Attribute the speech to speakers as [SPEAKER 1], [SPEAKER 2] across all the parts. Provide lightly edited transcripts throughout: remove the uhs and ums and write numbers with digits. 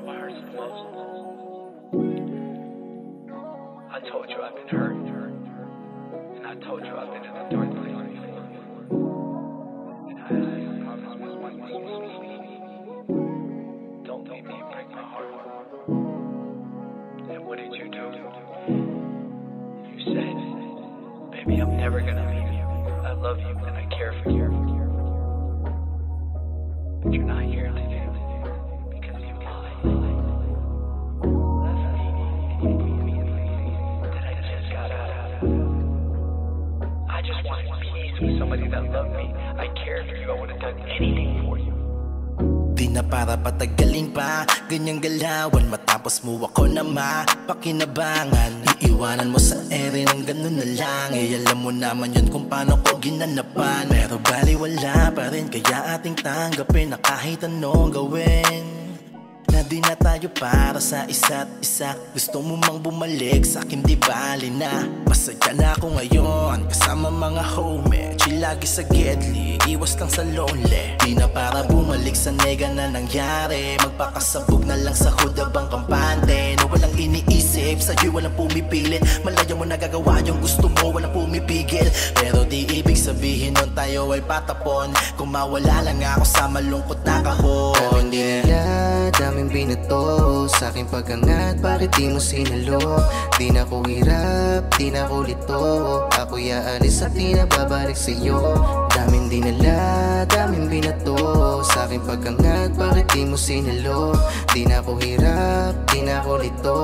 [SPEAKER 1] what hurts the most? I told you I've been hurt, and I told you I've been in a dark place before. And I asked you to promise me one thing you speak. Don't leave me and break my heart. And what did you do? You said, baby, I'm never gonna leave you. I love you and I care for you. But you're not here today because you lied. Left me and you put me in places that I just got out of. I just wanted peace with somebody that loved me. I cared for you. I would have done anything for you.
[SPEAKER 2] Di na para patagalin pa, ganyang galawan matapos mo ako na mapakinabangan. Iiwanan mo sa ere ng ganun na lang. Alam mo naman yun kung paano ko ginanapan. Pero baliwala pa rin kaya ating tanggapin na kahit anong gawin, na di na tayo para sa isa't isa. Gusto mo mang bumalik sa akin, di bali na. Masaya na ako ngayon kasama mga homie. Chill lagi sa gedli, iwas lang sa lonely. Di na para bumalik sa nega na nangyari. Magpakasabog na lang sa hudabang kampante na walang iniisip, sa'yo walang pumipilit. Malayo mo nagagawa yung gusto mo, walang pumipigil. Pero di ibig sabihin nun tayo ay patapon. Kung mawala lang ako sa malungkot na kahon.
[SPEAKER 3] Daming binato sa aking pag-angat, bakit di mo sinalo? Di na ko hirap, di na ko lito. Ako'y aalis at di na babalik sa'yo. Daming dinala, daming binato sa aking pag-angat, bakit di mo sinalo? Di na ko hirap, di na ko lito.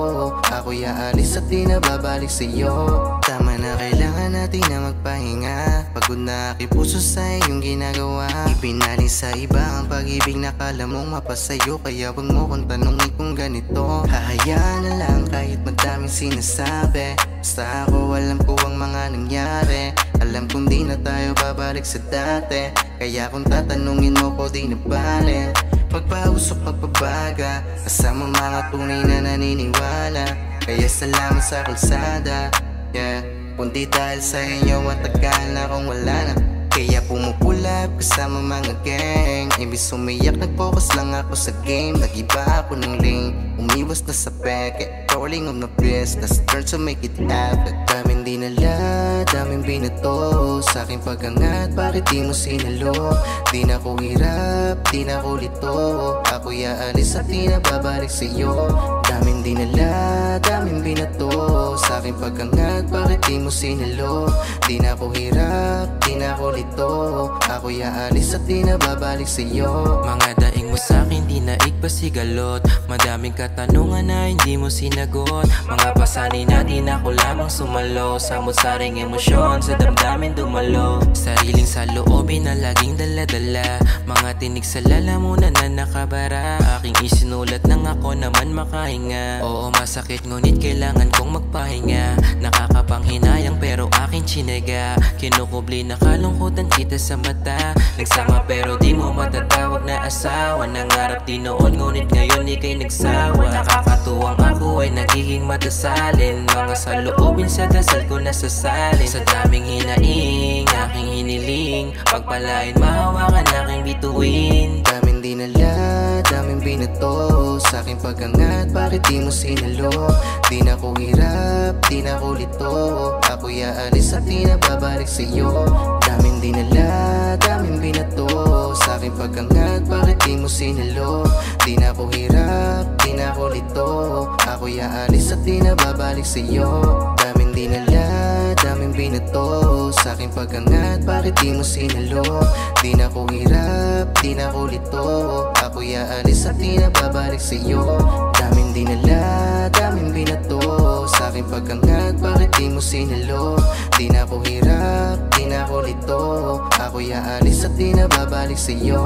[SPEAKER 3] Ako'y aalis at di na babalik sa'yo. Tama na, kailangan natin na magpahinga. Pagod na aking puso sa iyong ginagawa. Ibinaling sa iba ang pag-ibig na kala mong mapasayo. Kaya wag mo kong tanongin kung ganito. Hahayaan na lang kahit madaming sinasabi. Basta ako alam ko ang mga nangyari. Alam kong di na tayo babalik sa dati. Kaya kung tatanungin mo ko di na bale. Pagpausok pagpabaga kasama mga tunay na naniniwala. Kaya salamat sa kalsada, yeah. Kundi dahil sa inyo matagal na akong wala na. Kaya pumupulap kasama mga gang. Imbis umiyak nag-focus lang ako sa game. Nag-iba ako ng lane, umiwas na sa peke. Calling on the business, turn to make it happen. Daming dinala, daming binato sa aking pag-angat, bakit di mo sinalo? Di na ko hirap, di na ko lito. Ako'y aalis at di na babalik sa'yo. Daming dinala, daming binato sa aking pag-angat, bakit di mo sinalo? Di na ko hirap, di na ko lito. Ako'y aalis at di na babalik sa'yo.
[SPEAKER 4] Mga daing mo sa'kin di na igpasigalot. Madaming katanungan na hindi mo sinagot. Mga pasanin na di na ko lamang sumalo. Samot-saring emosyon sa damdamin dumalo. Sariling sa loobin na laging dala-dala. Mga tinig sa lalamunan na nakabara. Aking isinulat nang ako naman makahinga. Oo, masakit ngunit kailangan kong magpahinga. Nakakapanghinayang pero aking chinaga. Kinukubli na kalungkutan kita sa mata. Nagsama pero di mo matatawag na asawa. Nangarap di noon ngunit ngayon ika'y nagsawa. Nakakatuwang ako ay nagiging madasalin. Mga saloobin sa dasal ko nasasalin. Sa daming hinaing, aking hiniling. Pagpalain mahawakan aking bituin.
[SPEAKER 3] Daming dinala, daming binato sa aking pag-angat, bakit di mo sinalo? Di na ko hirap, di na ko lito. Ako'y aalis at di na babalik sa'yo. Daming dinala, daming binato sa aking pag-angat, bakit di mo sinalo? Di na ko hirap, di na ko lito. Ako'y aalis at di na babalik sa'yo. Daming dinala, daming binato sa aking pag-angat, bakit di mo sinalo? Di na ko hirap, di na ko lito. Ako'y aalis at di na babalik sa'yo. Daming dinala, daming binato sa aking pag-angat, bakit di mo sinalo? Di na ko hirap, di na ko lito. Ako'y aalis at di na babalik sa'yo.